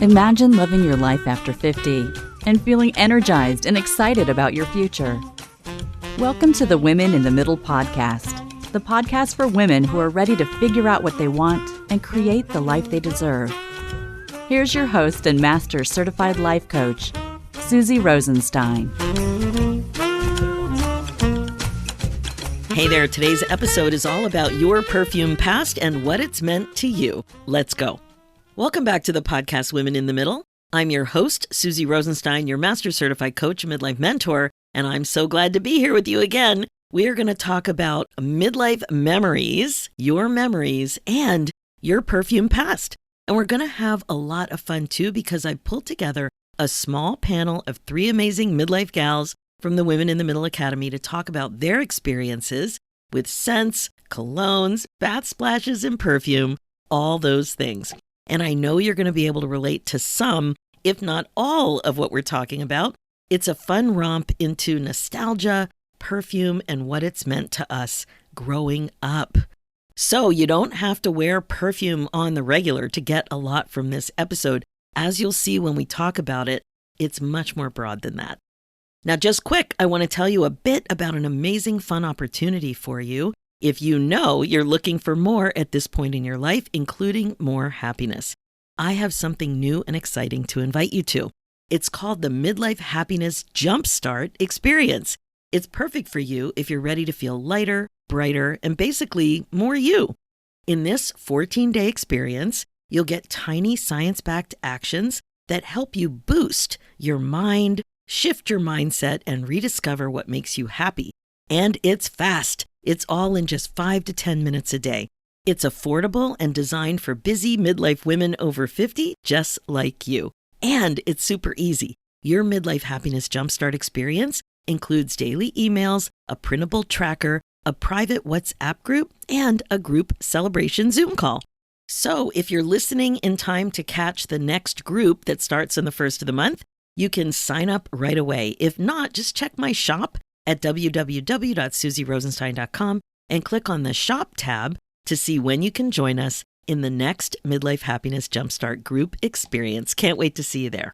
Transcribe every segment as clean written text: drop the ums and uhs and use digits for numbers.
Imagine living your life after 50 and feeling energized and excited about your future. Welcome to the Women in the Middle podcast, the podcast for women who are ready to figure out what they want and create the life they deserve. Here's your host and master certified life coach, Susie Rosenstein. Hey there, today's episode is all about your perfume past and what it's meant to you. Let's go. Welcome back to the podcast Women in the Middle. I'm your host, Susie Rosenstein, your master certified coach and midlife mentor, and I'm so glad to be here with you again. We are going to talk about midlife memories, your memories, and your perfume past. And we're going to have a lot of fun too, because I pulled together a small panel of 3 amazing midlife gals from the Women in the Middle Academy to talk about their experiences with scents, colognes, bath splashes, and perfume, all those things. And I know you're going to be able to relate to some, if not all, of what we're talking about. It's a fun romp into nostalgia, perfume, and what it's meant to us growing up. So you don't have to wear perfume on the regular to get a lot from this episode. As you'll see when we talk about it, it's much more broad than that. Now, just quick, I want to tell you a bit about an amazing fun opportunity for you if you know you're looking for more at this point in your life, including more happiness. I have something new and exciting to invite you to. It's called the Midlife Happiness Jumpstart Experience. It's perfect for you if you're ready to feel lighter, brighter, and basically more you. In this 14-day experience, you'll get tiny science-backed actions that help you boost your mind, shift your mindset, and rediscover what makes you happy. And it's fast. It's all in just 5 to 10 minutes a day. It's affordable and designed for busy midlife women over 50, just like you. And it's super easy. Your Midlife Happiness Jumpstart experience includes daily emails, a printable tracker, a private WhatsApp group, and a group celebration Zoom call. So if you're listening in time to catch the next group that starts on the first of the month, you can sign up right away. If not, just check my shop at www.susierosenstein.com and click on the Shop tab to see when you can join us in the next Midlife Happiness Jumpstart group experience. Can't wait to see you there.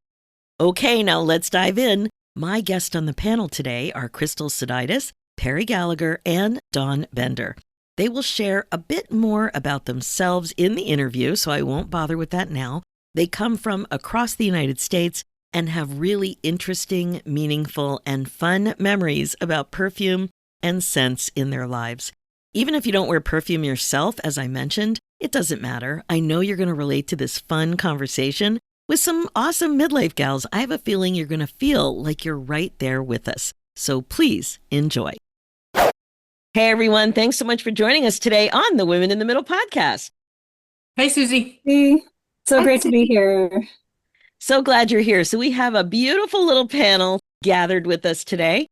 Okay, now let's dive in. My guests on the panel today are Crystal Sidaitis, Perry Gallagher, and Dawn Bender. They will share a bit more about themselves in the interview, so I won't bother with that now. They come from across the United States and have really interesting, meaningful, and fun memories about perfume and scents in their lives. Even if you don't wear perfume yourself, as I mentioned, it doesn't matter. I know you're going to relate to this fun conversation with some awesome midlife gals. I have a feeling you're going to feel like you're right there with us. So please enjoy. Hey, everyone. Thanks so much for joining us today on the Women in the Middle podcast. Hey, Susie. Hey, so great to be here. So glad you're here. So we have a beautiful little panel gathered with us today.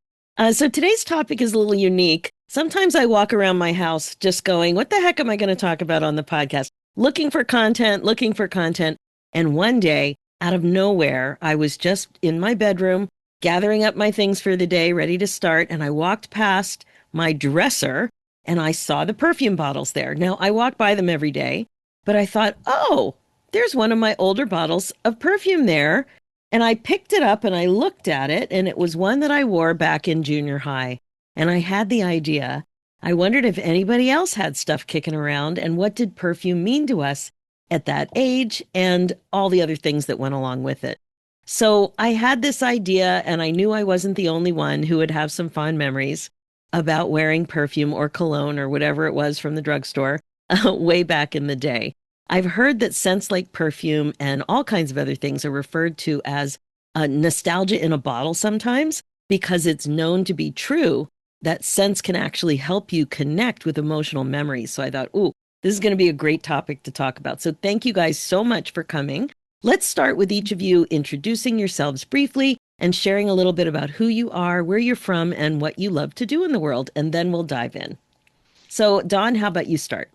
So today's topic is a little unique. Sometimes I walk around my house just going, what the heck am I going to talk about on the podcast? Looking for content. And one day, out of nowhere, I was just in my bedroom, gathering up my things for the day, ready to start. And I walked past my dresser and I saw the perfume bottles there. Now, I walk by them every day, but I thought, oh, there's one of my older bottles of perfume there. And I picked it up and I looked at it, and it was one that I wore back in junior high. And I had the idea. I wondered if anybody else had stuff kicking around, and what did perfume mean to us at that age, and all the other things that went along with it. So I had this idea, and I knew I wasn't the only one who would have some fond memories about wearing perfume or cologne or whatever it was from the drugstore way back in the day. I've heard that scents like perfume and all kinds of other things are referred to as nostalgia in a bottle sometimes, because it's known to be true that scents can actually help you connect with emotional memories. So I thought, ooh, this is going to be a great topic to talk about. So thank you guys so much for coming. Let's start with each of you introducing yourselves briefly and sharing a little bit about who you are, where you're from, and what you love to do in the world. And then we'll dive in. So Dawn, how about you start?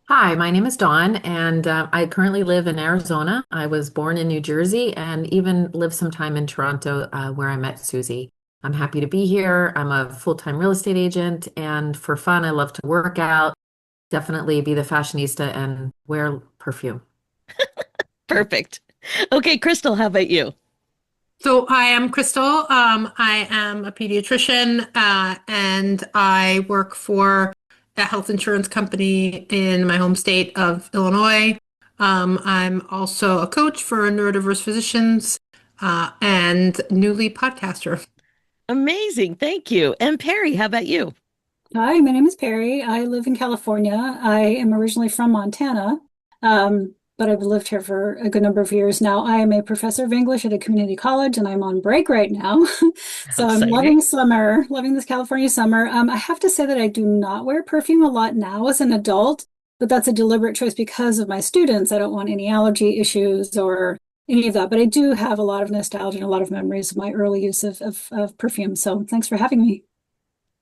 Hi, my name is Dawn, and I currently live in Arizona. I was born in New Jersey and even lived some time in Toronto, where I met Susie. I'm happy to be here. I'm a full-time real estate agent, and for fun, I love to work out, definitely be the fashionista and wear perfume. Perfect. Okay, Crystal, how about you? So I am Crystal. I am a pediatrician, and I work for a health insurance company in my home state of Illinois. I'm also a coach for neurodiverse physicians, and newly podcaster. Amazing. Thank you. And Perry, how about you? Hi, my name is Perry. I live in California. I am originally from Montana, but I've lived here for a good number of years now. I am a professor of English at a community college, and I'm on break right now. How So I'm exciting. loving summer, loving this California summer. I have to say that I do not wear perfume a lot now as an adult, but that's a deliberate choice because of my students. I don't want any allergy issues or any of that, but I do have a lot of nostalgia and a lot of memories of my early use of perfume. So thanks for having me.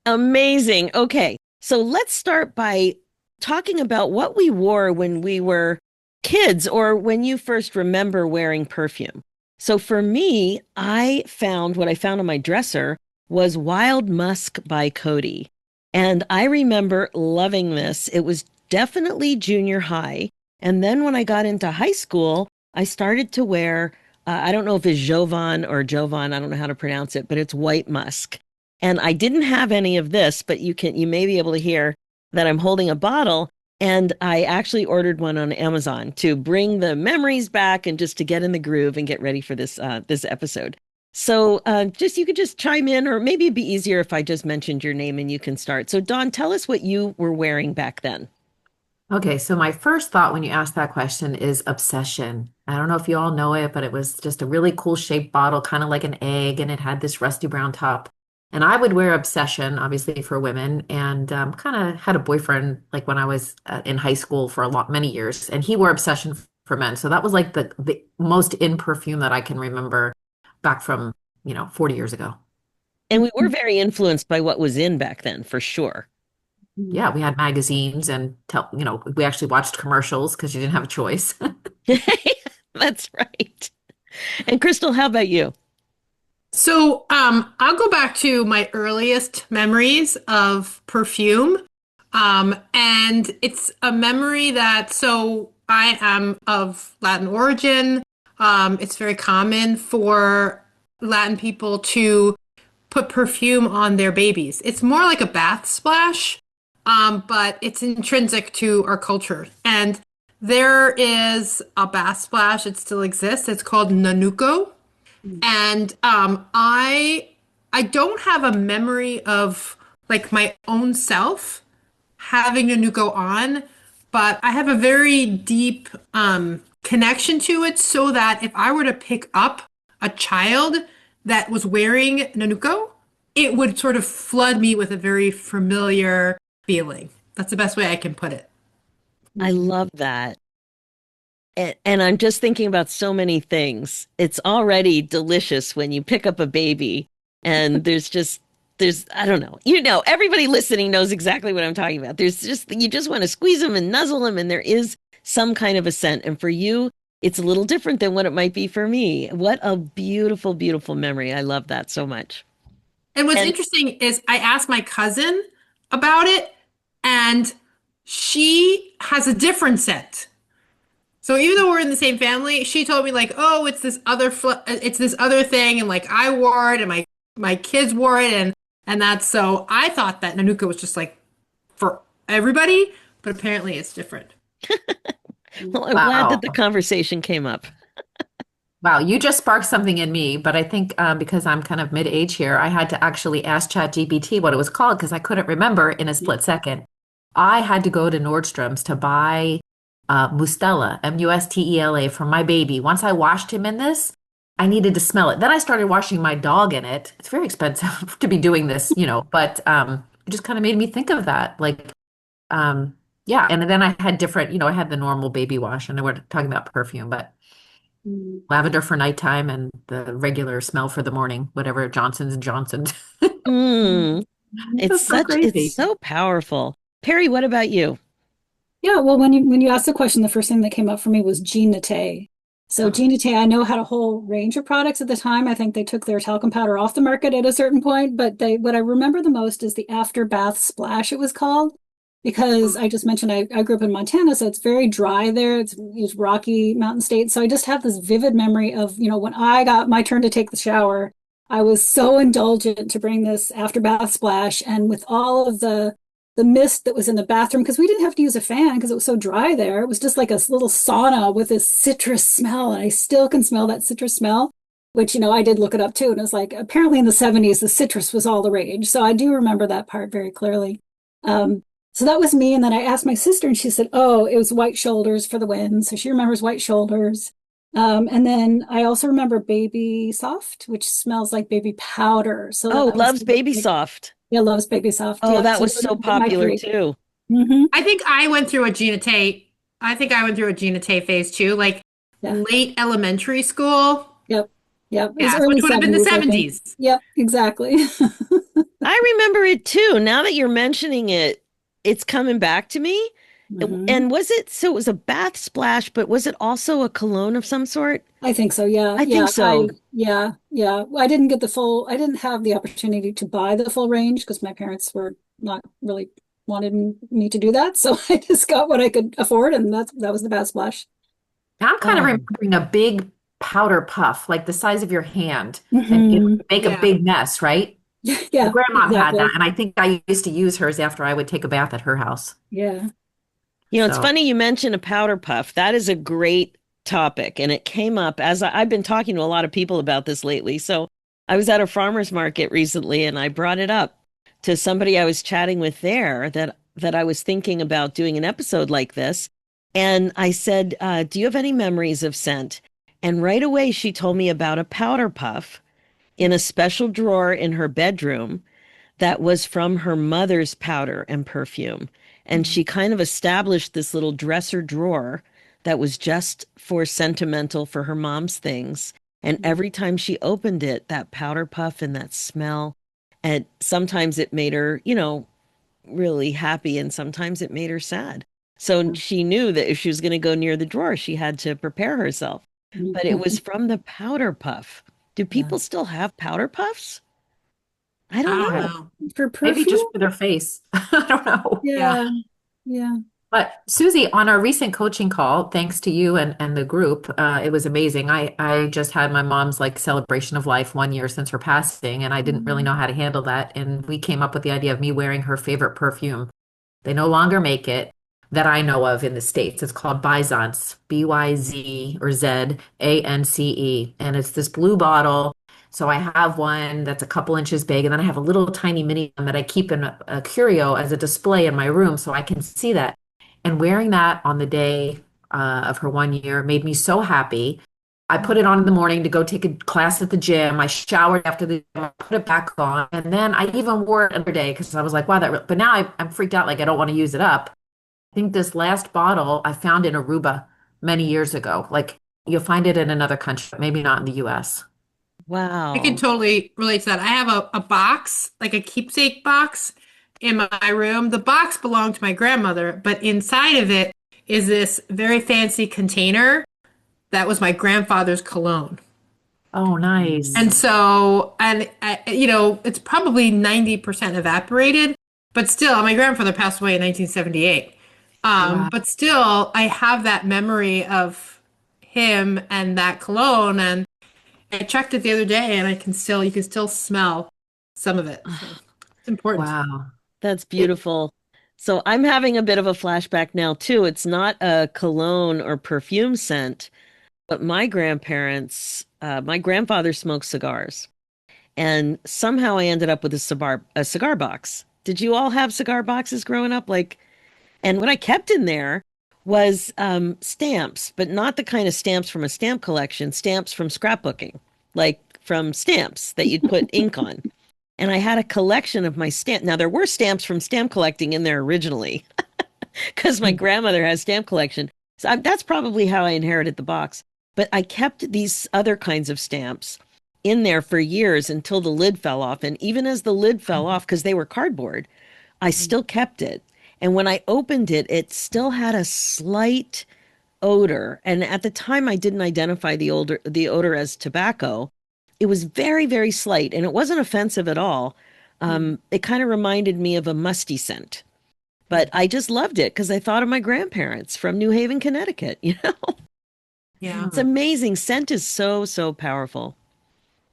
Amazing. Okay. So let's start by talking about what we wore when we were kids or when you first remember wearing perfume. So for me, I found what I found on my dresser was Wild Musk by Coty. And I remember loving this. It was definitely junior high. And then when I got into high school, I started to wear, I don't know if it's Jovan or Jovan, I don't know how to pronounce it, but it's white musk. And I didn't have any of this, but you may be able to hear that I'm holding a bottle. And I actually ordered one on Amazon to bring the memories back and just to get in the groove and get ready for this episode. So just you could just chime in, or maybe it'd be easier if I just mentioned your name and you can start. So Dawn, tell us what you were wearing back then. Okay, so my first thought when you asked that question is obsession. I don't know if you all know it, but it was just a really cool shaped bottle, kind of like an egg, and it had this rusty brown top. And I would wear obsession, obviously for women, and kind of had a boyfriend like when I was in high school for many years, and he wore obsession for men. So that was like the most in perfume that I can remember back from 40 years ago. And we were very influenced by what was in back then, for sure. Yeah, we had magazines and we actually watched commercials because you didn't have a choice. That's right. And Crystal, how about you? So, I'll go back to my earliest memories of perfume. And it's a memory so I am of Latin origin. It's very common for Latin people to put perfume on their babies. It's more like a bath splash, but it's intrinsic to our culture. And there is a bath splash, it still exists. It's called Nanuko. And I don't have a memory of like my own self having a Nuko on, but I have a very deep connection to it so that if I were to pick up a child that was wearing Nanuko, it would sort of flood me with a very familiar feeling. That's the best way I can put it. I love that. And I'm just thinking about so many things. It's already delicious when you pick up a baby and I don't know. Everybody listening knows exactly what I'm talking about. You just want to squeeze them and nuzzle them, and there is some kind of a scent. And for you, it's a little different than what it might be for me. What a beautiful, beautiful memory. I love that so much. And what's And interesting is I asked my cousin about it, and she has a different scent. So even though we're in the same family, she told me like, "Oh, it's this other thing," and like I wore it, and my kids wore it, and that's so I thought that Nanuka was just like for everybody, but apparently it's different. well, I'm glad that Wow. the conversation came up. Wow, you just sparked something in me, but I think because I'm kind of mid-age here, I had to actually ask ChatGPT what it was called because I couldn't remember in a split second. I had to go to Nordstrom's to buy Mustela, Mustela for my baby. Once I washed him in this, I needed to smell it. Then I started washing my dog in it. It's very expensive to be doing this, but it just kind of made me think of that. Like, yeah. And then I had different, I had the normal baby wash, and we're talking about perfume, but lavender for nighttime and the regular smell for the morning, whatever Johnson's and Johnson's. Mm, That's so it's crazy. so powerful. Perry, what about you? Yeah, well, when you asked the question, the first thing that came up for me was Jean Naté. So Oh, Jean Naté, I know had a whole range of products at the time. I think they took their talcum powder off the market at a certain point, but what I remember the most is the after bath splash it was called. because I just mentioned I grew up in Montana, so it's very dry there. It's Rocky Mountain State. So I just have this vivid memory of, when I got my turn to take the shower, I was so indulgent to bring this after bath splash, and with all of the mist that was in the bathroom, because we didn't have to use a fan because it was so dry there. It was just like a little sauna with this citrus smell, and I still can smell that citrus smell, which, I did look it up too. And it was like, apparently in the 70s, the citrus was all the rage. So I do remember that part very clearly. Um, so that was me. And then I asked my sister, and she said, oh, it was White Shoulders for the win. So she remembers White Shoulders. And then I also remember Baby Soft, which smells like baby powder. So Oh, that was loves Baby like, Soft. yeah, loves Baby Soft. Oh, Yeah. that So was those so are my popular three. too. Hmm. I think I went through a Gina Tate. I think I went through a Gina Tate phase too, like Yeah. late elementary school. Yep. Yep. It was Yeah, early which would have been the 70s, I think. 70s. Yep, exactly. I remember it too. Now that you're mentioning it, it's coming back to me. Hmm. And it was a bath splash, but was it also a cologne of some sort? I think so. Yeah. I think Yeah. so. Yeah. I didn't have the opportunity to buy the full range because my parents were not really wanted me to do that. So I just got what I could afford, and that was the bath splash. I'm kind of Oh, remembering a big powder puff, like the size of your hand, and it Hmm. would make a Yeah. big mess, right? My Yeah, grandmom had that, exactly. and I think I used to use hers after I would take a bath at her house. Yeah. it's So, funny you mentioned a powder puff. That is a great topic. And it came up I've been talking to a lot of people about this lately. So I was at a farmer's market recently and I brought it up to somebody I was chatting with there that I was thinking about doing an episode like this. And I said, do you have any memories of scent? And right away she told me about a powder puff in a special drawer in her bedroom that was from her mother's powder and perfume. And she kind of established this little dresser drawer that was just for sentimental for her mom's things. And every time she opened it, that powder puff and that smell, and sometimes it made her, really happy, and sometimes it made her sad. So she knew that if she was going to go near the drawer, she had to prepare herself. But it was from the powder puff. Do Yeah. people still have powder puffs? I don't I don't I, know. know. For maybe just perfume? for their face. I don't know. Yeah. Yeah. Yeah. But Susie, on our recent coaching call, thanks to you and the group, it was amazing. I just had my mom's like celebration of life 1 year since her passing, and I didn't really Mhm. know how to handle that. And we came up with the idea of me wearing her favorite perfume. They no longer make it that I know of in the States. It's called Byzance, Byz or Zance. And it's this blue bottle. So I have one that's a couple inches big, and then I have a little tiny mini one that I keep in a curio as a display in my room so I can see that. And wearing that on the day of her 1 year made me so happy. I put it on in the morning to go take a class at the gym. I showered after the gym, I put it back on, and then I even wore it another day because I was like, wow, but now I'm freaked out, like I don't want to use it up. I think this last bottle I found in Aruba many years ago. Like you'll find it in another country, but maybe not in the US. I can Wow. totally relate to that. I have a box, like a keepsake box in my room. The box belonged to my grandmother, but inside of it is this very fancy container that was my grandfather's cologne. Oh, nice. And so, it's probably 90% evaporated, but still, my grandfather passed away in 1978. Wow. But still, I have that memory of him and that cologne. And I checked it the other day and you can still smell some of it. So it's important. Wow. That's It, beautiful. So I'm having a bit of a flashback now too. It's not a cologne or perfume scent, but my grandfather smoked cigars, and somehow I ended up with a cigar box. Did you all have cigar boxes growing up? And what I kept in there was stamps, but not the kind of stamps from a stamp collection, stamps from scrapbooking, like from stamps that you'd put ink on. And I had a collection of my stamp. Now there were stamps from stamp collecting in there originally, because my grandmother has stamp collection. So that's probably how I inherited the box. But I kept these other kinds of stamps in there for years until the lid fell off. And even as the lid fell off, because they were cardboard, I still kept it. And when I opened it, it still had a slight odor. And at the time, I didn't identify the odor as tobacco. It was very, very slight, and it wasn't offensive at all. It kind of reminded me of a musty scent, but I just loved it because I thought of my grandparents from New Haven, Connecticut. Yeah. It's Mm. amazing. Scent is so, so powerful.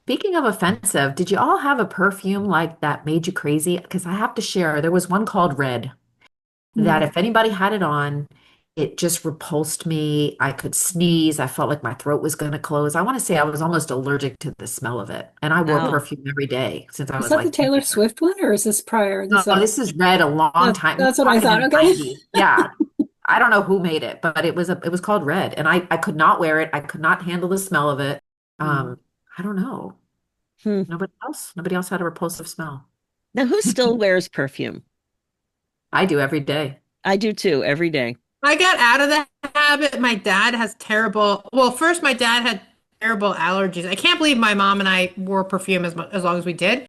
Speaking of offensive, did you all have a perfume like that made you crazy? Because I have to share, there was one called Red that Mm. if anybody had it on, it just repulsed me. I could sneeze. I felt like my throat was going to close. I want to say I was almost allergic to the smell of it. And I wore Wow. perfume every day since I Is was that the like Taylor 10 years. Swift one, or is this prior? No, this is Red a long time. That's We're what I talking in thought. the Okay. 90s. Yeah. I don't know who made it, but it was called Red. And I could not wear it. I could not handle the smell of it. Mm. I don't know. Hmm. Nobody else had a repulsive smell. Now, who still wears perfume? I do every day. I do too, every day. I got out of that habit. My dad has terrible, well, first my dad had terrible allergies. I can't believe my mom and I wore perfume as long as we did.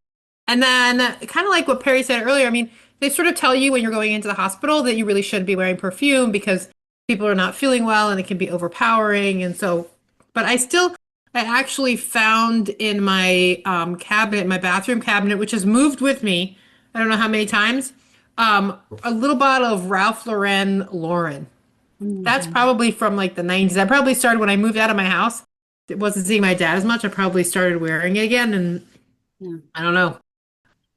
And then kind of like what Perry said earlier, I mean, they sort of tell you when you're going into the hospital that you really shouldn't be wearing perfume because people are not feeling well and it can be overpowering. And so, but I actually found in my cabinet, my bathroom cabinet, which has moved with me, I don't know how many times, a little bottle of Ralph Lauren. That's Mhm. probably from like the 90s. I probably started when I moved out of my house. It wasn't seeing my dad as much. I probably started wearing it again, and Yeah. I don't know.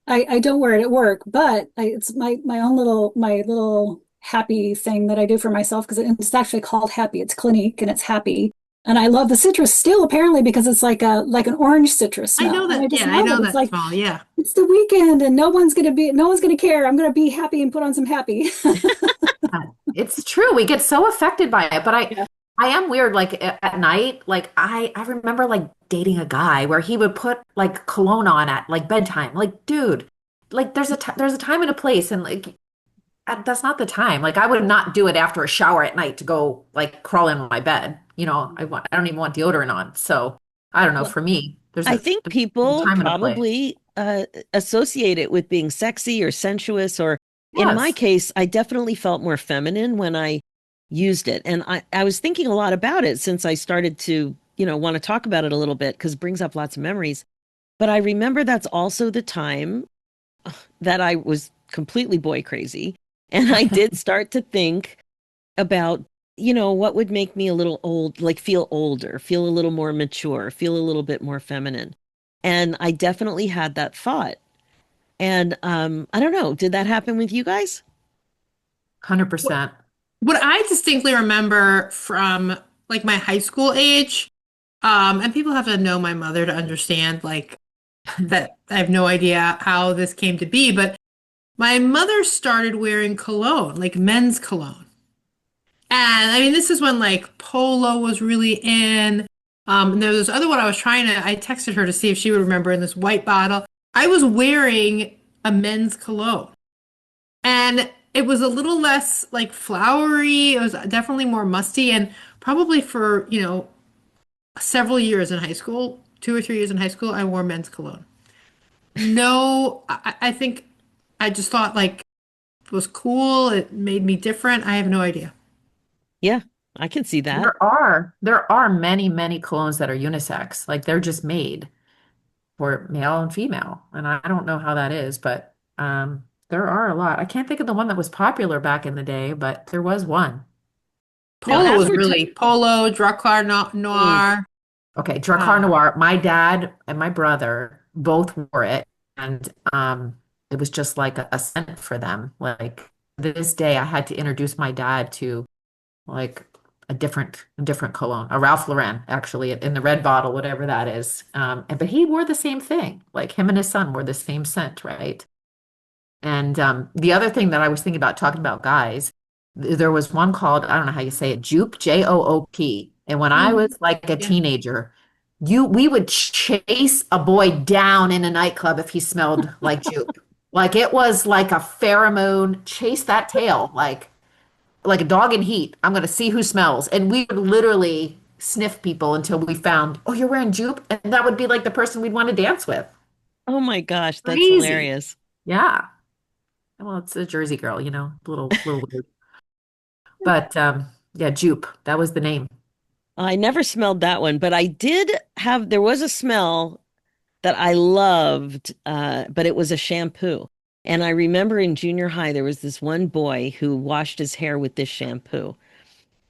I don't wear it at work, but it's my own little happy thing that I do for myself because it's actually called Happy. It's Clinique and it's happy. And I love the citrus still apparently because it's like an orange citrus I know smell. And I that. just Yeah, I love know it. It's that like smell. Yeah. it's the weekend and no one's gonna care. I'm gonna be happy and put on some happy. It's true. We get so affected by it, but Yeah. I am weird. Like at night, like I remember like dating a guy where he would put like cologne on at like bedtime. Like, dude, like there's a time and a place, and like that's not the time. Like I would not do it after a shower at night to go like crawl in my bed. I don't even want deodorant on. So I don't know. Well, For me, I think there's a people time and a place. probably associate it with being sexy or sensuous, or in my Yes. case, I definitely felt more feminine when I used it. And I was thinking a lot about it since I started to, want to talk about it a little bit because it brings up lots of memories. But I remember that's also the time that I was completely boy crazy. And I did start to think about, what would make me a little old, like feel older, feel a little more mature, feel a little bit more feminine. And I definitely had that thought. And I don't know, did that happen with you guys? 100%. What I distinctly remember from like my high school age, and people have to know my mother to understand like that I have no idea how this came to be, but my mother started wearing cologne, like men's cologne. And I mean, this is when like polo was really in. And there was this other one I texted her to see if she would remember in this white bottle. I was wearing a men's cologne. And it was a little less like flowery. It was definitely more musty. And probably for, several years in high school, 2 or 3 years in high school, I wore men's cologne. No, I think I just thought like it was cool. It made me different. I have no idea. Yeah, I can see that. There are many colognes that are unisex. Like they're just made for male and female. And I don't know how that is, but there are a lot. I can't think of the one that was popular back in the day, but there was one. Now, Polo was advertise. really Polo, Drakkar Mm. Noir. Okay, Drakkar Uh, Noir. My dad and my brother both wore it, and it was just like a scent for them. Like this day, I had to introduce my dad to like a different cologne, a Ralph Lauren, actually, in the red bottle, whatever that is. But he wore the same thing. Like him and his son wore the same scent, right? And the other thing that I was thinking about talking about guys, there was one called, I don't know how you say it, Joop, Joop. And when I mhm. was like a Yeah. teenager, we would chase a boy down in a nightclub if he smelled like Joop. Like it was like a pheromone, chase that tail, like a dog in heat. I'm gonna see who smells. And we would literally sniff people until we found, oh, you're wearing Joop, and that would be like the person we'd want to dance with. Oh my gosh, that's Crazy. hilarious. Yeah. Well, it's a Jersey girl, little weird. But yeah, Jupe, that was the name. I never smelled that one, but there was a smell that I loved, but it was a shampoo. And I remember in junior high, there was this one boy who washed his hair with this shampoo.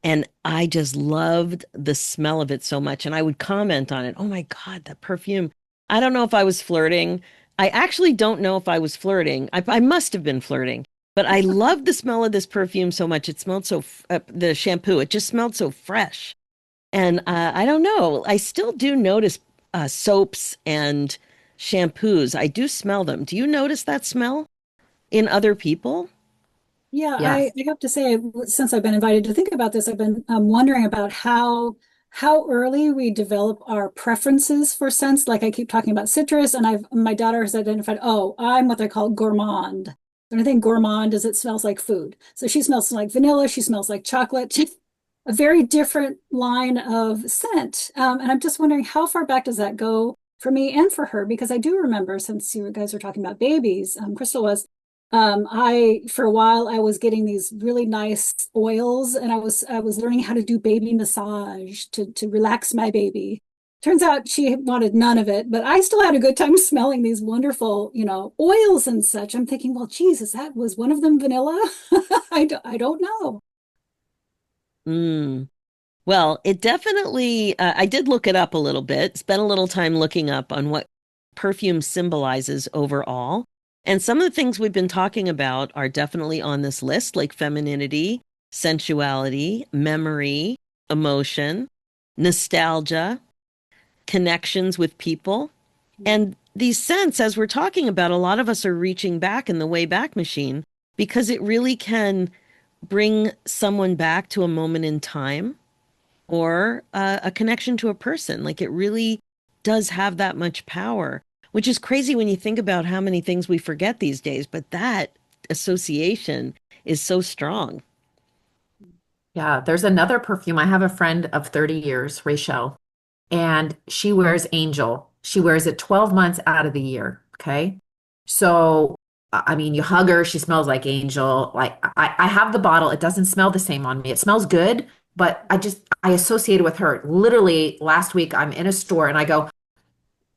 And I just loved the smell of it so much. And I would comment on it. Oh my God, that perfume. I don't know if I was flirting. I actually don't know if I was flirting. I must have been flirting. But I loved the smell of this perfume so much. It smelled so, the shampoo, it just smelled so fresh. And I don't know. I still do notice soaps and shampoos. I do smell them. Do you notice that smell in other people? Yeah, Yes. I have to say, since I've been invited to think about this, I've been wondering about how early we develop our preferences for scents. Like I keep talking about citrus, and I've my daughter has identified, oh, I'm what they call gourmand. And I think gourmand is it smells like food. So she smells like vanilla, she smells like chocolate, a very different line of scent. And I'm just wondering how far back does that go for me and for her? Because I do remember, since you guys were talking about babies, Crystal was. I for a while I was getting these really nice oils, and I was learning how to do baby massage to relax my baby. Turns out she wanted none of it, but I still had a good time smelling these wonderful, oils and such. I'm thinking, well, Jesus, that was one of them vanilla? I don't know. Mm. Well, it definitely, I did look it up a little bit, spent a little time looking up on what perfume symbolizes overall. And some of the things we've been talking about are definitely on this list, like femininity, sensuality, memory, emotion, nostalgia, connections with people. And these scents, as we're talking about, a lot of us are reaching back in the way back machine because it really can bring someone back to a moment in time or a connection to a person. Like it really does have that much power, which is crazy when you think about how many things we forget these days. But that association is so strong. Yeah, there's another perfume. I have a friend of 30 years, Rachel, and she wears Angel. She wears it 12 months out of the year. Okay. So, I mean, you hug her, she smells like Angel. Like, I have the bottle. It doesn't smell the same on me. It smells good, but I associate it with her. Literally, last week, I'm in a store and I go,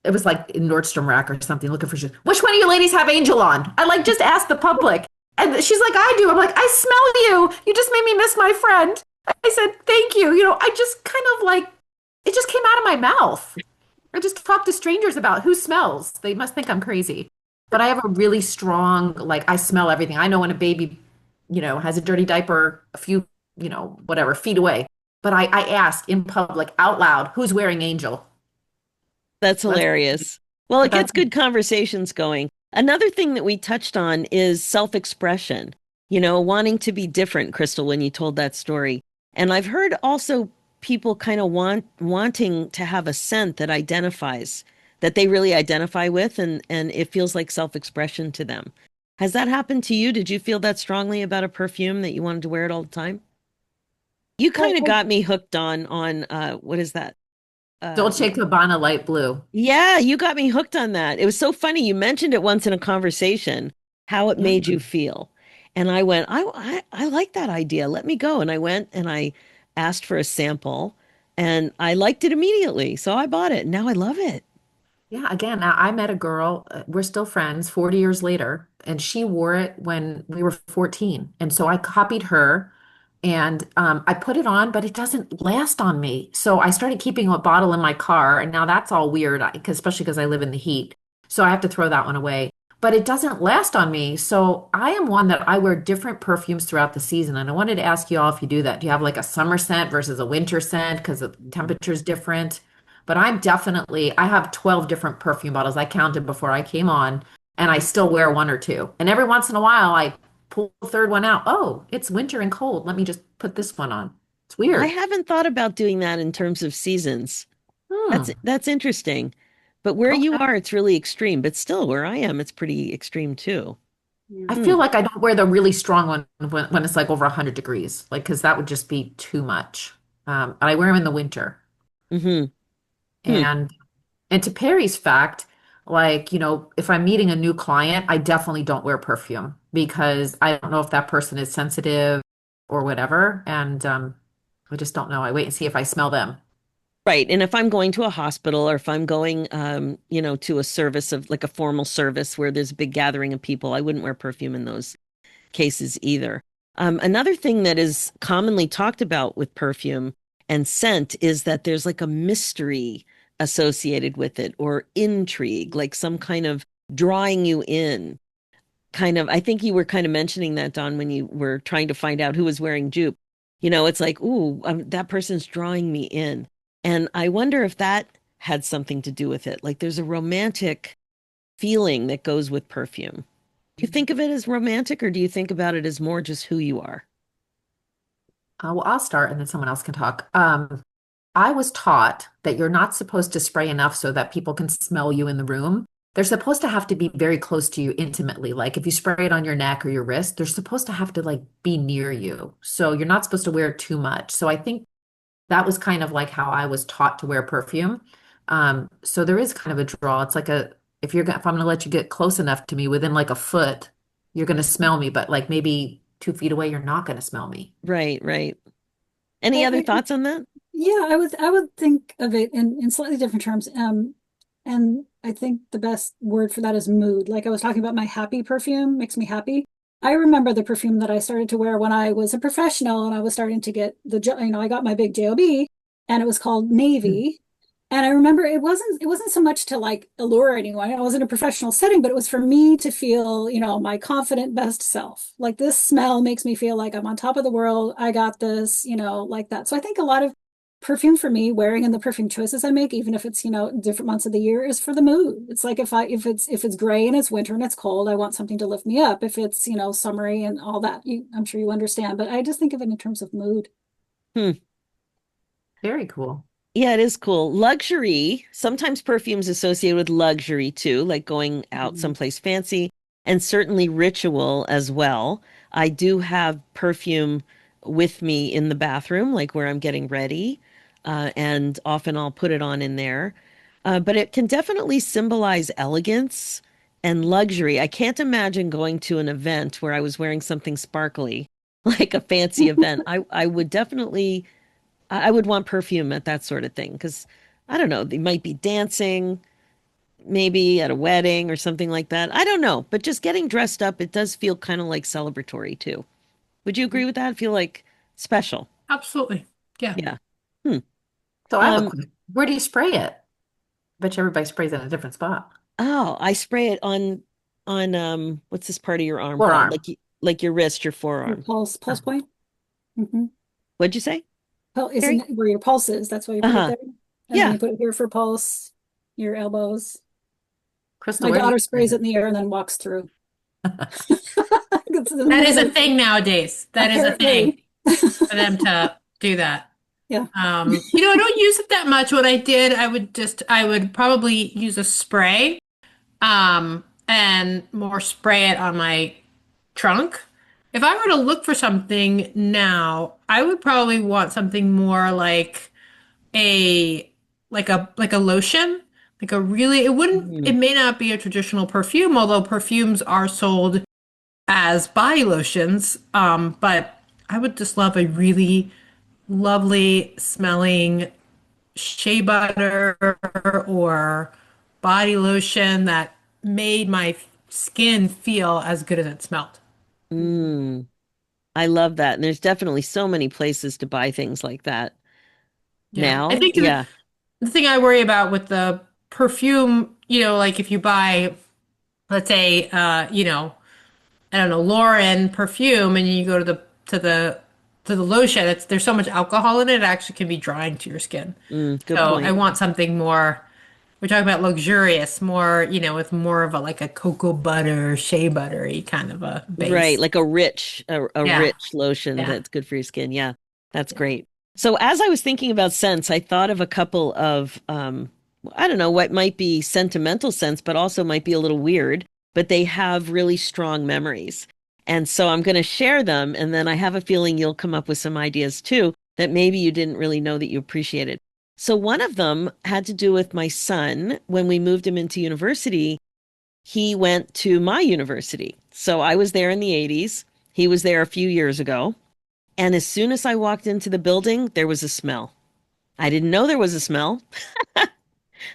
it was like in Nordstrom Rack or something, looking for shoes. Which one of you ladies have Angel on? I like just asked the public. And she's like, I do. I'm like, I smell you. You just made me miss my friend. I said, thank you. I just kind of like, it just came out of my mouth. I just talk to strangers about who smells. They must think I'm crazy. But I have a really strong, like, I smell everything. I know when a baby, has a dirty diaper a few, whatever, feet away. But I ask in public out loud, who's wearing Angel? That's That's, hilarious. Well, it that's gets good conversations going. Another thing that we touched on is self-expression, wanting to be different, Crystal, when you told that story. And I've heard also people kind of wanting to have a scent that identifies, that they really identify with, and it feels like self-expression to them. Has that happened to you? Did you feel that strongly about a perfume that you wanted to wear it all the time? You Well, kind of got me hooked on what is that? Uh, Dolce Gabbana light blue. Yeah, you got me hooked on that. It was so funny. You mentioned it once in a conversation, how it Yeah. made you feel. And I went, I like that idea. Let me go. And I went and I asked for a sample and I liked it immediately. So I bought it. Now I love it. Yeah, again, I met a girl, we're still friends 40 years later, and she wore it when we were 14. And so I copied her and I put it on, but it doesn't last on me. So I started keeping a bottle in my car, and now that's all weird, especially because I live in the heat. So I have to throw that one away. But it doesn't last on me. So I am one that I wear different perfumes throughout the season. And I wanted to ask you all if you do that. Do you have like a summer scent versus a winter scent because the temperature is different? But I have 12 different perfume bottles. I counted before I came on, and I still wear one or two. And every once in a while, I pull the third one out. Oh, it's winter and cold. Let me just put this one on. It's I weird. haven't thought about doing that in terms of seasons. That's Hmm. that's interesting. But where you Okay. are, it's really extreme. But still, where I am, it's pretty extreme too. I yeah. Hmm. feel like I don't wear the really strong one when it's like over 100 degrees, like, because that would just be too much. I wear them in the winter. Mm-hmm. Hmm. And And to Perry's fact, like, if I'm meeting a new client, I definitely don't wear perfume because I don't know if that person is sensitive or whatever. And I just don't know. I wait and see if I smell them. Right. And if I'm going to a hospital or if I'm going, to a service of like a formal service where there's a big gathering of people, I wouldn't wear perfume in those cases either. Another thing that is commonly talked about with perfume and scent is that there's like a mystery associated with it or intrigue, like some kind of drawing you in. Kind of, I think you were kind of mentioning that, Don, when you were trying to find out who was wearing jupe. It's like, ooh, that person's drawing me in. And I wonder if that had something to do with it. Like there's a romantic feeling that goes with perfume. Do you think of it as romantic or do you think about it as more just who you are? Well, I'll start and then someone else can talk. I was taught that you're not supposed to spray enough so that people can smell you in the room. They're supposed to have to be very close to you intimately. Like if you spray it on your neck or your wrist, they're supposed to have to like be near you. So you're not supposed to wear too much. So I think that was kind of like how I was taught to wear perfume. So there is kind of a draw. It's like if I'm gonna let you get close enough to me within like a foot, you're gonna smell me, but like maybe 2 feet away, you're not gonna smell me. Right, right. Any other I, thoughts on that? yeah, I would think of it in slightly different terms. And I think the best word for that is mood. Like I was talking about my happy perfume makes me happy. I remember the perfume that I started to wear when I was a professional and I was starting to get I got my big job and it was called Navy. And I remember it wasn't so much to like allure anyone. I was in a professional setting, but it was for me to feel, my confident best self. Like this smell makes me feel like I'm on top of the world. I got this, like that. So I think a lot of perfume for me, wearing and the perfume choices I make, even if it's, different months of the year, is for the mood. It's like if it's gray and it's winter and it's cold, I want something to lift me up. If it's, summery and all that, I'm sure you understand. But I just think of it in terms of mood. Hmm. Very cool. Yeah, it is cool. Luxury, sometimes perfume's associated with luxury too, like going out Mhm. someplace fancy, and certainly ritual as well. I do have perfume with me in the bathroom, like where I'm getting ready, and often I'll put it on in there. But it can definitely symbolize elegance and luxury. I can't imagine going to an event where I was wearing something sparkly, like a fancy event. I would definitely. I would want perfume at that sort of thing because I don't know, they might be dancing, maybe at a wedding or something like that. I don't know, but just getting dressed up, it does feel kind of like celebratory too. Would you agree with that? Feel like special? Absolutely. Yeah. Yeah. Hmm. So I have a Um, question. Where do you spray it? Bet you everybody sprays it in a different spot. oh, I spray it on what's this part of your arm called? Forearm. Like your wrist, your Your forearm. pulse Uh-huh. point. hmm What'd you say, Well, Carrie? isn't where your pulse is? That's why you put it Uh-huh. there. And then Yeah. you put it here for pulse, your elbows. Crystal, My where do you daughter spray sprays it in the air and then walks through. That is a thing nowadays. That is a thing Apparently. for them to do that. Yeah. I don't use it that much. What I did, I would probably use a spray, and more spray it on my trunk. If I were to look for something now, I would probably want something more a like a lotion, like a really it Mhm. may not be a traditional perfume, although perfumes are sold as body lotions. But I would just love a really lovely smelling shea butter or body lotion that made my skin feel as good as it smelled. Mm, I love that. And there's definitely so many places to buy things like that Yeah. I now. think Yeah. the thing I worry about with the perfume, like if you buy, let's say, I don't know, Lauren perfume and you go to the lotion, there's so much alcohol in it, it actually can be drying to your skin. Good So I point. want something more, we're talking about luxurious, more, with more of a like a cocoa butter, shea buttery kind of a Right, base. like a Yeah. rich lotion Yeah. that's good for your skin. Yeah, that's Yeah. great. So as I was thinking about scents, I thought of a couple of I don't know what might be sentimental scents, but also might be a little weird, but they have really strong memories. And so I'm going to share them, and then I have a feeling you'll come up with some ideas too that maybe you didn't really know that you appreciated. So one of them had to do with my son when we moved him into university. He went to my university. So I was there in the 80s. He was there a few years ago. And as soon as I walked into the building, there was a smell. I didn't know there was a smell.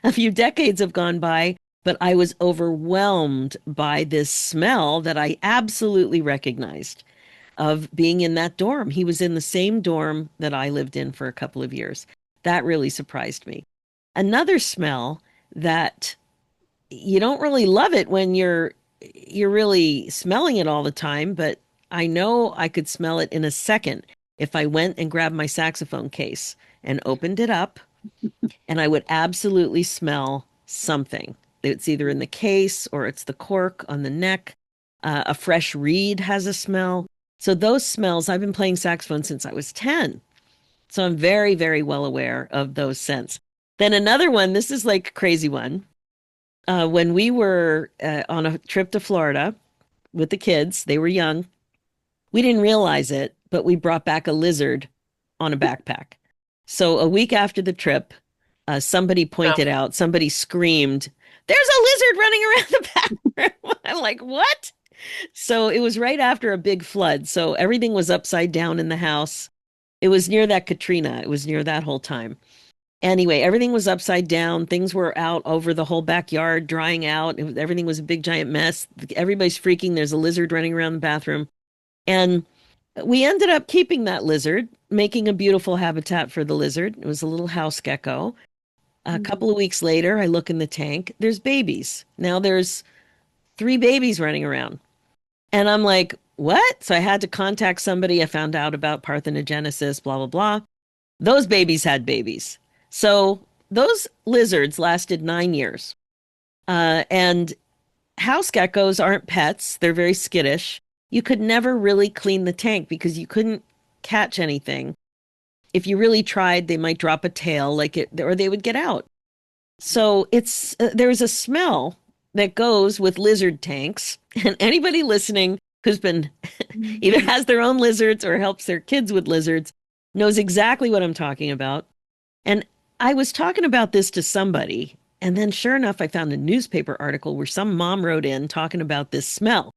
A few decades have gone by, but I was overwhelmed by this smell that I absolutely recognized of being in that dorm. He was in the same dorm that I lived in for a couple of years. That really surprised me. Another smell that you don't really love it when you're really smelling it all the time, but I know I could smell it in a second if I went and grabbed my saxophone case and opened it up, and I would absolutely smell something. It's either in the case or it's the cork on the neck. A fresh reed has a smell. So those smells, I've been playing saxophone since I was 10. So I'm very, very well aware of those scents. Then another one, this is like a crazy one. When we were on a trip to Florida with the kids, they were young. We didn't realize it, but we brought back a lizard on a backpack. So a week after the trip, somebody pointed out, somebody screamed, "There's a lizard running around the bathroom." I'm like, what? So it was right after a big flood. So everything was upside down in the house. It was near that Katrina. It was near that whole time. Anyway, everything was upside down. Things were out over the whole backyard, drying out. Everything was a big giant mess. Everybody's freaking. There's a lizard running around the bathroom. And we ended up keeping that lizard, making a beautiful habitat for the lizard. It was a little house gecko. A couple of weeks later, I look in the tank. There's babies. Now there's 3 babies running around. And I'm like, what? So I had to contact somebody. I found out about parthenogenesis, blah, blah, blah. Those babies had babies. So those lizards lasted 9 years. And house geckos aren't pets. They're very skittish. You could never really clean the tank because you couldn't catch anything. If you really tried, they might drop a tail like it, or they would get out. So it's there's a smell that goes with lizard tanks. And anybody listening who's been either has their own lizards or helps their kids with lizards knows exactly what I'm talking about. And I was talking about this to somebody, and then sure enough, I found a newspaper article where some mom wrote in talking about this smell.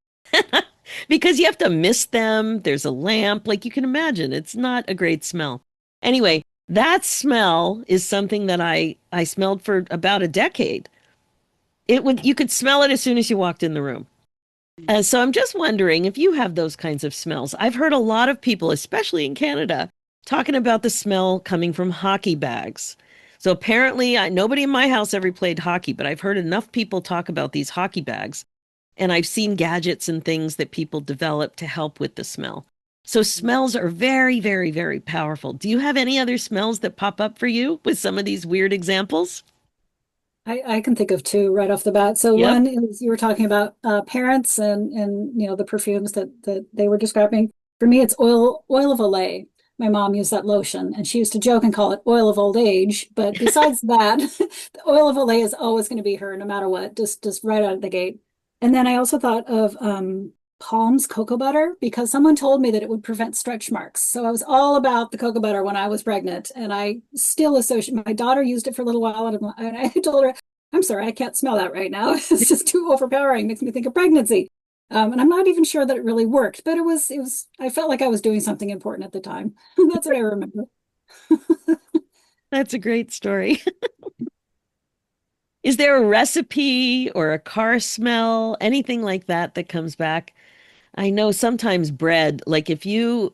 Because you have to mist them. There's a lamp. Like you can imagine, it's not a great smell. Anyway, that smell is something that I smelled for about a decade. You could smell it as soon as you walked in the room. So I'm just wondering if you have those kinds of smells. I've heard a lot of people, especially in Canada, talking about the smell coming from hockey bags. So apparently, nobody in my house ever played hockey, but I've heard enough people talk about these hockey bags. And I've seen gadgets and things that people develop to help with the smell. So smells are very, very, very powerful. Do you have any other smells that pop up for you with some of these weird examples? I can think of 2 right off the bat. So Yep. one is you were talking about parents and the perfumes that they were describing. For me, it's oil of Olay. My mom used that lotion, and she used to joke and call it oil of old age. But besides that, the oil of Olay is always going to be her, no matter what, just right out of the gate. And then I also thought of Palm's cocoa butter because someone told me that it would prevent stretch marks. So I was all about the cocoa butter when I was pregnant, and I still associate. My daughter used it for a little while, and I told her, "I'm sorry, I can't smell that right now. It's just too overpowering. Makes me think of pregnancy." And I'm not even sure that it really worked, but it was. I felt like I was doing something important at the time. That's what I remember. That's a great story. Is there a recipe or a car smell, anything like that that comes back? I know sometimes bread, like if you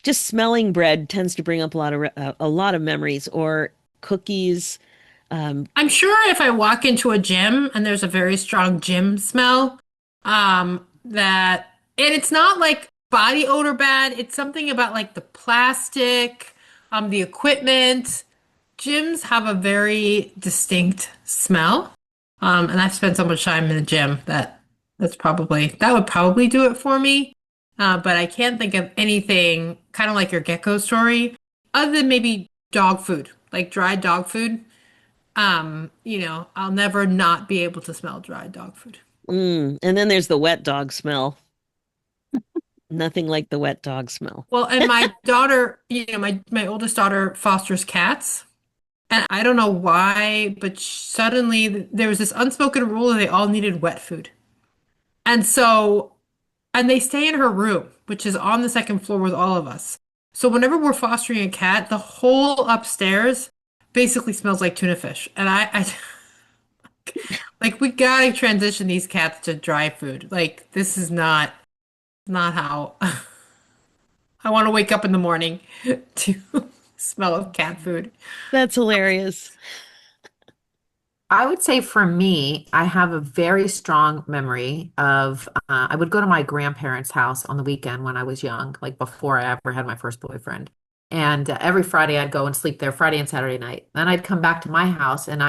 just smelling bread tends to bring up a lot of memories or cookies. I'm sure if I walk into a gym and there's a very strong gym smell, and it's not like body odor bad, it's something about like the plastic, the equipment. Gyms have a very distinct smell. And I've spent so much time in the gym that would probably do it for me. But I can't think of anything kind of like your gecko story, other than maybe dog food, like dried dog food. I'll never not be able to smell dried dog food. And then there's the wet dog smell. Nothing like the wet dog smell. Well, and my daughter, my oldest daughter fosters cats. And I don't know why, but suddenly there was this unspoken rule that they all needed wet food. And they stay in her room, which is on the second floor with all of us. So whenever we're fostering a cat, the whole upstairs basically smells like tuna fish. And I like we gotta transition these cats to dry food. Like this is not how I want to wake up in the morning to smell of cat food. That's hilarious. I would say for me, I have a very strong memory of I would go to my grandparents' house on the weekend when I was young, like before I ever had my first boyfriend. And every Friday I'd go and sleep there, Friday and Saturday night. Then I'd come back to my house and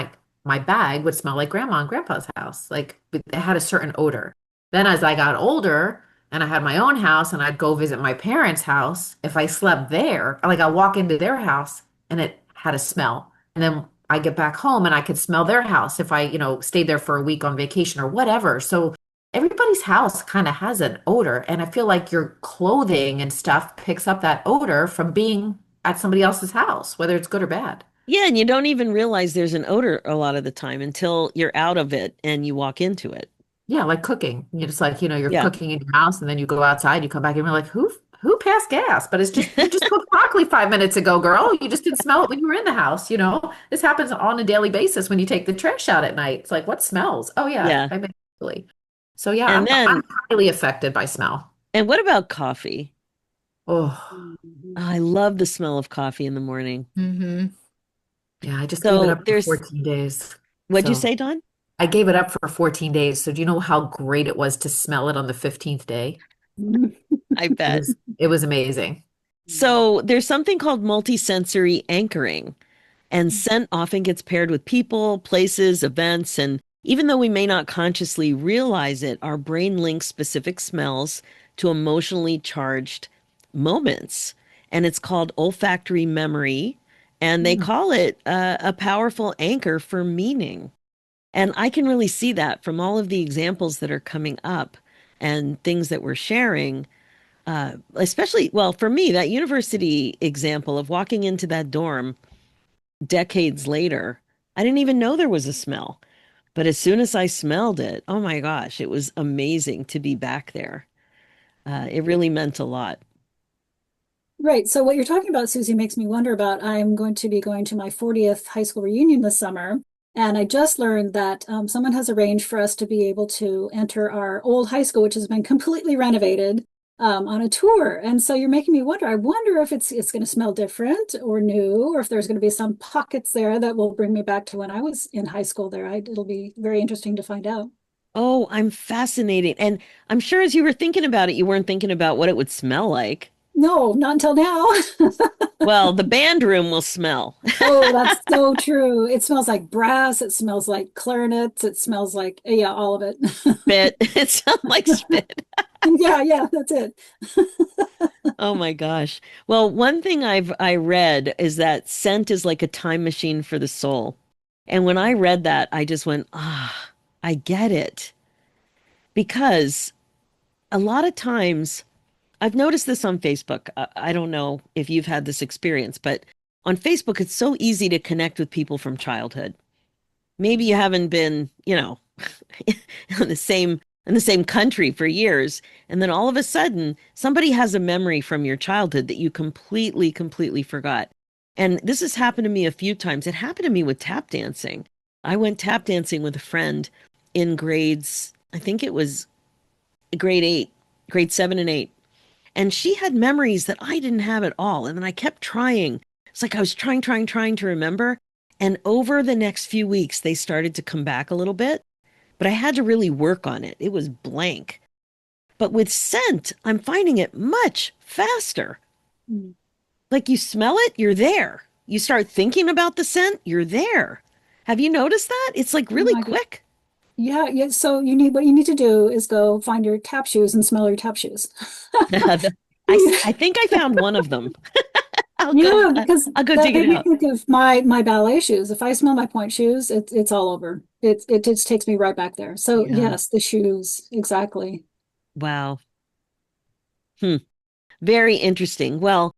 my bag would smell like grandma and grandpa's house. Like it had a certain odor. Then as I got older and I had my own house and I'd go visit my parents' house, if I slept there, like I walk into their house and it had a smell. And then I get back home and I could smell their house if I, stayed there for a week on vacation or whatever. So everybody's house kind of has an odor. And I feel like your clothing and stuff picks up that odor from being at somebody else's house, whether it's good or bad. Yeah, and you don't even realize there's an odor a lot of the time until you're out of it and you walk into it. Yeah, like cooking. You're just like, you're Yeah. cooking in your house and then you go outside, you come back and you're like, who passed gas? But it's just you just cooked broccoli 5 minutes ago, girl. You just didn't smell it when you were in the house. This happens on a daily basis when you take the trash out at night. It's like, what smells? Oh yeah, Yeah. I made chili. So yeah, And I'm then, highly affected by smell. and what about coffee? Oh, I love the smell of coffee in the morning. Hmm. yeah, I just gave it So up for there's, 14 days. what'd you So say, Dawn? I gave it up for 14 days. So do you know how great it was to smell it on the 15th day? I It bet. was it was amazing. So there's something called multisensory anchoring, and scent often gets paired with people, places, events, and even though we may not consciously realize it, our brain links specific smells to emotionally charged moments. And it's called olfactory memory, and they Mm. call it a powerful anchor for meaning. And I can really see that from all of the examples that are coming up and things that we're sharing. Especially, well, for me, that university example of walking into that dorm decades later, I didn't even know there was a smell. But as soon as I smelled it, oh my gosh, it was amazing to be back there. It really meant a lot. Right. So what you're talking about, Susie, makes me wonder about I'm going to be going to my 40th high school reunion this summer. And I just learned that someone has arranged for us to be able to enter our old high school, which has been completely renovated, on a tour. And so you're making me wonder. I wonder if it's going to smell different or new, or if there's going to be some pockets there that will bring me back to when I was in high school there. It'll be very interesting to find out. Oh, I'm fascinated. And I'm sure as you were thinking about it, you weren't thinking about what it would smell like. No, not until now. Well, the band room will smell. Oh, that's so true. It smells like brass. It smells like clarinets. It smells like, yeah, all of it. Spit. It sounds like spit. Yeah, yeah, that's it. Oh my gosh. Well, one thing I read is that scent is like a time machine for the soul. And when I read that, I just went, ah, I get it. Because a lot of times I've noticed this on Facebook. I don't know if you've had this experience, but on Facebook, it's so easy to connect with people from childhood. Maybe you haven't been, in the same country for years, and then all of a sudden, somebody has a memory from your childhood that you completely forgot. And this has happened to me a few times. It happened to me with tap dancing. I went tap dancing with a friend in grades, I think it was grade 8, grade 7 and 8. And she had memories that I didn't have at all. And then I kept trying. It's like I was trying to remember. And over the next few weeks, they started to come back a little bit, but I had to really work on it. It was blank. But with scent, I'm finding it much faster. Mm. Like you smell it, you're there. You start thinking about the scent, you're there. Have you noticed that? It's like Oh really my God. quick. Yeah, yeah. So what you need to do is go find your tap shoes and smell your tap shoes. I think I found one of them. I'll go Yeah, because I'll go that dig made it me out. think of my ballet shoes. If I smell my point shoes, it's all over. It just takes me right back there. So Yeah. yes, the shoes, exactly. Wow. Hmm. Very interesting. Well,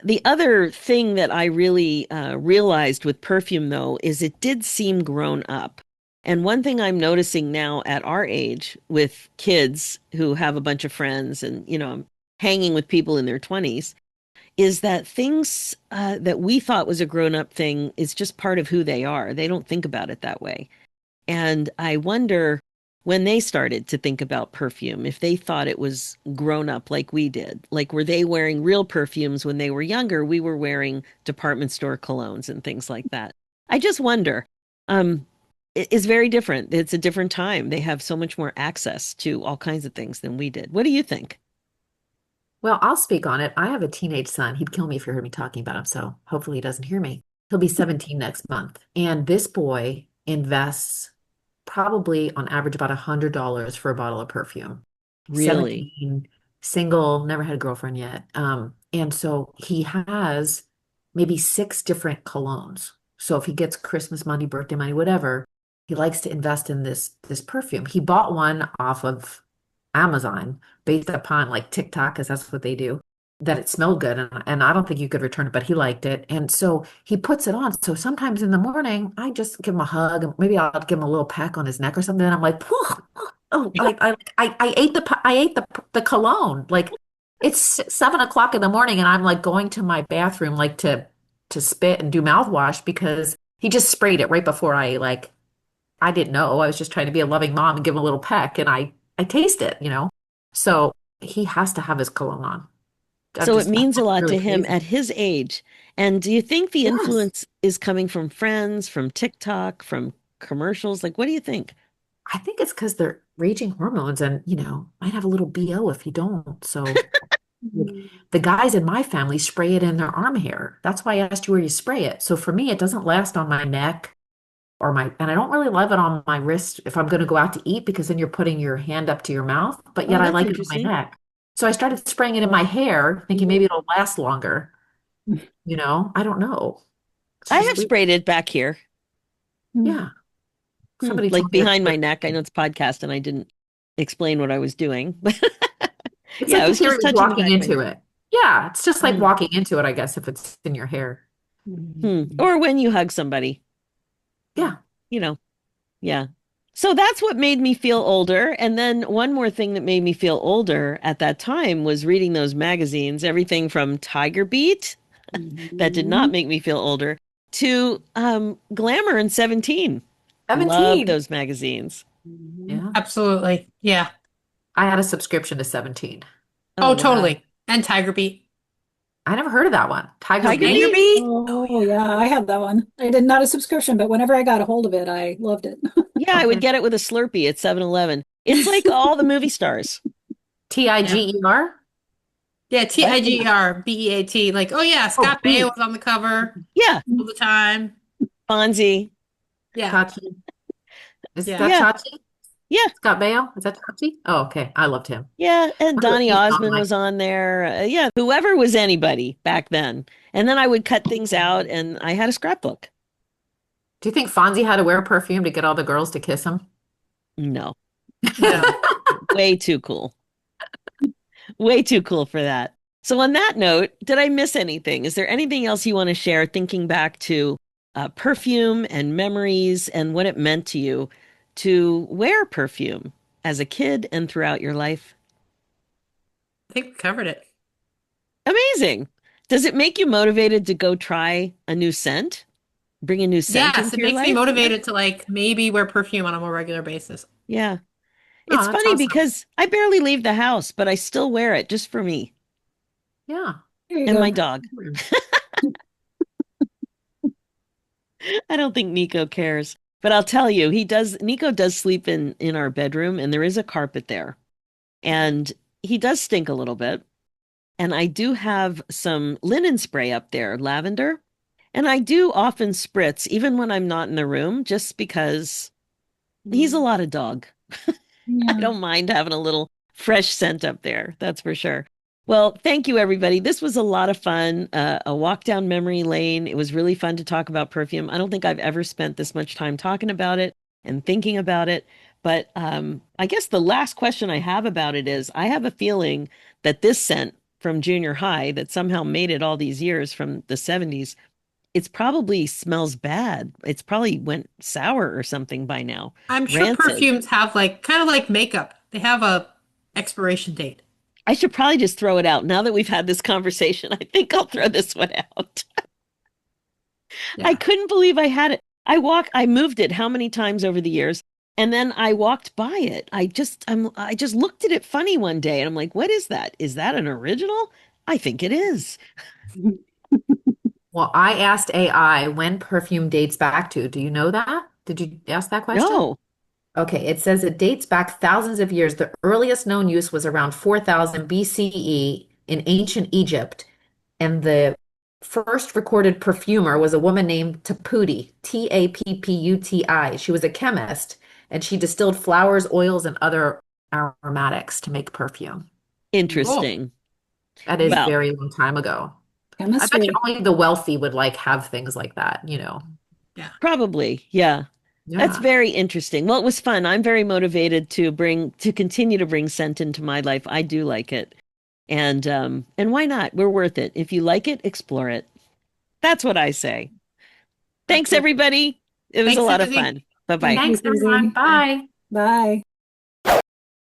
the other thing that I really realized with perfume, though, is it did seem grown up. And one thing I'm noticing now at our age with kids who have a bunch of friends and, hanging with people in their 20s is that things that we thought was a grown-up thing is just part of who they are. They don't think about it that way. And I wonder when they started to think about perfume, if they thought it was grown up like we did. Like, were they wearing real perfumes when they were younger? We were wearing department store colognes and things like that. I just wonder. It's very different. It's a different time. They have so much more access to all kinds of things than we did. What do you think? Well, I'll speak on it. I have a teenage son. He'd kill me if you heard me talking about him, so hopefully he doesn't hear me. He'll be 17 next month. And this boy invests probably on average about $100 for a bottle of perfume. Really? 17, single, never had a girlfriend yet. And so he has maybe six different colognes. So if he gets Christmas money, birthday money, whatever, he likes to invest in this perfume. He bought one off of Amazon based upon like TikTok, because that's what they do, that it smelled good. And I don't think you could return it, but he liked it. And so he puts it on. So sometimes in the morning, I just give him a hug and maybe I'll give him a little peck on his neck or something. And I'm like, "Whew, oh, I ate the cologne. Like it's 7 o'clock in the morning and I'm like going to my bathroom like to spit and do mouthwash because he just sprayed it right before I didn't know. I was just trying to be a loving mom and give him a little peck and I taste it. So he has to have his cologne on. So it I'm means a lot really to him crazy. at his age. And do you think the Yes. influence is coming from friends, from TikTok, from commercials? Like, what do you think? I think it's because they're raging hormones and, might have a little BO if you don't. So like, Mhm. the guys in my family spray it in their arm hair. That's why I asked you where you spray it. So for me, it doesn't last on my neck and I don't really love it on my wrist if I'm going to go out to eat because then you're putting your hand up to your mouth, but Oh, yet I that's like it on my interesting. neck. So I started spraying it in my hair, thinking maybe it'll last longer. I don't know. It's I just have weird. sprayed it back here, Yeah. Somebody like told me that's behind my what neck. I know it's podcast and I didn't explain what I was doing. it's Yeah, like I the was theory just of touching the walking back of my into neck. it. Yeah, it's just like Mm. walking into it, I guess, if it's in your hair. Or when you hug somebody, Yeah. you know, yeah. So that's what made me feel older. And then one more thing that made me feel older at that time was reading those magazines, everything from Tiger Beat, that did not Mhm. make me feel older, to Glamour and 17. Loved 17. those magazines. Mhm. Yeah. Absolutely. Yeah. I had a subscription to 17. Oh, Oh, wow. totally. And Tiger Beat. I never heard of that one. Tiger Tiger Beat? Tiger Beat? Beat? Oh Oh, yeah. yeah, I had that one. I did not a subscription, but whenever I got a hold of it, I loved it. Yeah, I would Okay. get it with a Slurpee at 7-Eleven. It's like all the movie stars. Yeah. Tiger? Yeah, What? Tigerbeat. Like, oh yeah, Oh, Scott Baio beat. was on the cover Yeah, all the time. Fonzie. Yeah. Chachi. Is Yeah. that Yeah, Chachi? yeah, Scott Baio? Is that Chachi? Oh, okay. I loved him. yeah. And What Donny he's not Osmond my. was on there. Yeah, whoever was anybody back then. And then I would cut things out and I had a scrapbook. Do you think Fonzie had to wear perfume to get all the girls to kiss him? No, No. way too cool. Way too cool for that. So, on that note, did I miss anything? Is there anything else you want to share thinking back to perfume and memories and what it meant to you to wear perfume as a kid and throughout your life? I think we covered it. Amazing. Does it make you motivated to go try a new scent? Bring a new scent Yes, it into your makes me life? Yeah. motivated to like maybe wear perfume on a more regular basis. Yeah. Oh, It's that's funny awesome. because I barely leave the house, but I still wear it just for me Yeah. There you and my go. dog. I don't think Nico cares. But I'll tell you, Nico does sleep in our bedroom and there is a carpet there. And he does stink a little bit. And I do have some linen spray up there, lavender. And I do often spritz even when I'm not in the room just because he's a lot of dog. I Yeah. don't mind having a little fresh scent up there. That's for sure. Well, thank you, everybody. This was a lot of fun, a walk down memory lane. It was really fun to talk about perfume. I don't think I've ever spent this much time talking about it and thinking about it. But I guess the last question I have about it is I have a feeling that this scent from junior high that somehow made it all these years from the 70s, it's probably smells bad. It's probably went sour or something by now, I'm sure rancid. perfumes have like kind of like makeup. They have a expiration date. I should probably just throw it out. Now that we've had this conversation, I think I'll throw this one out. Yeah. I couldn't believe I had it. I moved it how many times over the years? And then I walked by it. I just looked at it funny one day and I'm like, what is that? Is that an original? I think it is. Well, I asked AI when perfume dates back to. Do you know that? Did you ask that question? No, Okay, it says it dates back thousands of years. The earliest known use was around 4000 BCE in ancient Egypt, and the first recorded perfumer was a woman named Taputi, Tapputi. She was a chemist, and she distilled flowers, oils, and other aromatics to make perfume. Cool. interesting. That is Well, very long time ago. I bet you Chemistry. only the wealthy would like have things like that. Yeah. probably. Yeah. That's Yeah. very interesting. Well, it was fun. I'm very motivated to continue to bring scent into my life. I do like it. And why not? We're worth it. If you like it, explore it. That's what I say. Thanks, Absolutely. everybody. It was a Thanks, lot of Susie. fun. Bye bye. Thank you, Thanks, everyone. Susie. Bye. Bye.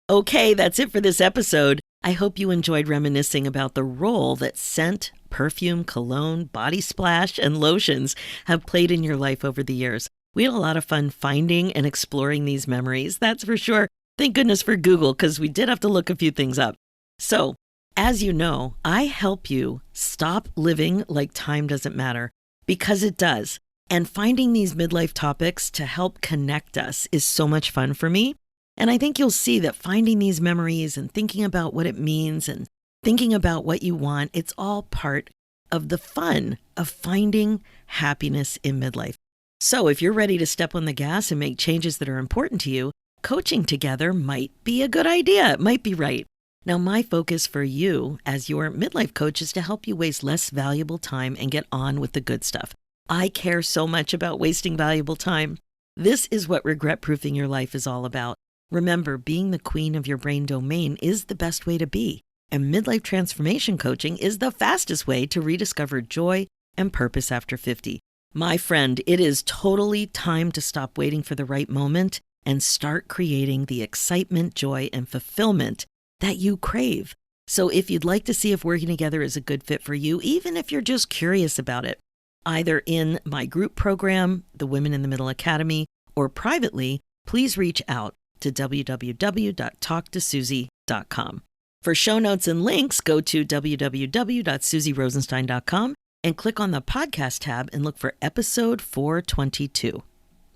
Okay, that's it for this episode. I hope you enjoyed reminiscing about the role that scent, perfume, cologne, body splash, and lotions have played in your life over the years. We had a lot of fun finding and exploring these memories, that's for sure. Thank goodness for Google, because we did have to look a few things up. So, as you know, I help you stop living like time doesn't matter, because it does. And finding these midlife topics to help connect us is so much fun for me. And I think you'll see that finding these memories and thinking about what it means and thinking about what you want, it's all part of the fun of finding happiness in midlife. So if you're ready to step on the gas and make changes that are important to you, coaching together might be a good idea. It might be right. Now, my focus for you as your midlife coach is to help you waste less valuable time and get on with the good stuff. I care so much about wasting valuable time. This is what regret-proofing your life is all about. Remember, being the queen of your brain domain is the best way to be, and midlife transformation coaching is the fastest way to rediscover joy and purpose after 50. My friend, it is totally time to stop waiting for the right moment and start creating the excitement, joy, and fulfillment that you crave. So if you'd like to see if working together is a good fit for you, even if you're just curious about it, either in my group program, the Women in the Middle Academy, or privately, please reach out to www.talktosusie.com. For show notes and links, go to www.susierosenstein.com and click on the podcast tab and look for episode 422.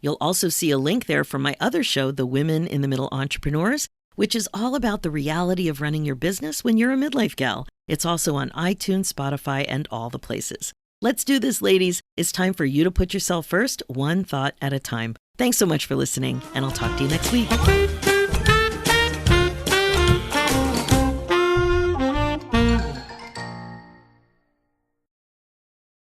You'll also see a link there for my other show, The Women in the Middle Entrepreneurs, which is all about the reality of running your business when you're a midlife gal. It's also on iTunes, Spotify, and all the places. Let's do this, ladies. It's time for you to put yourself first, one thought at a time. Thanks so much for listening, and I'll talk to you next week.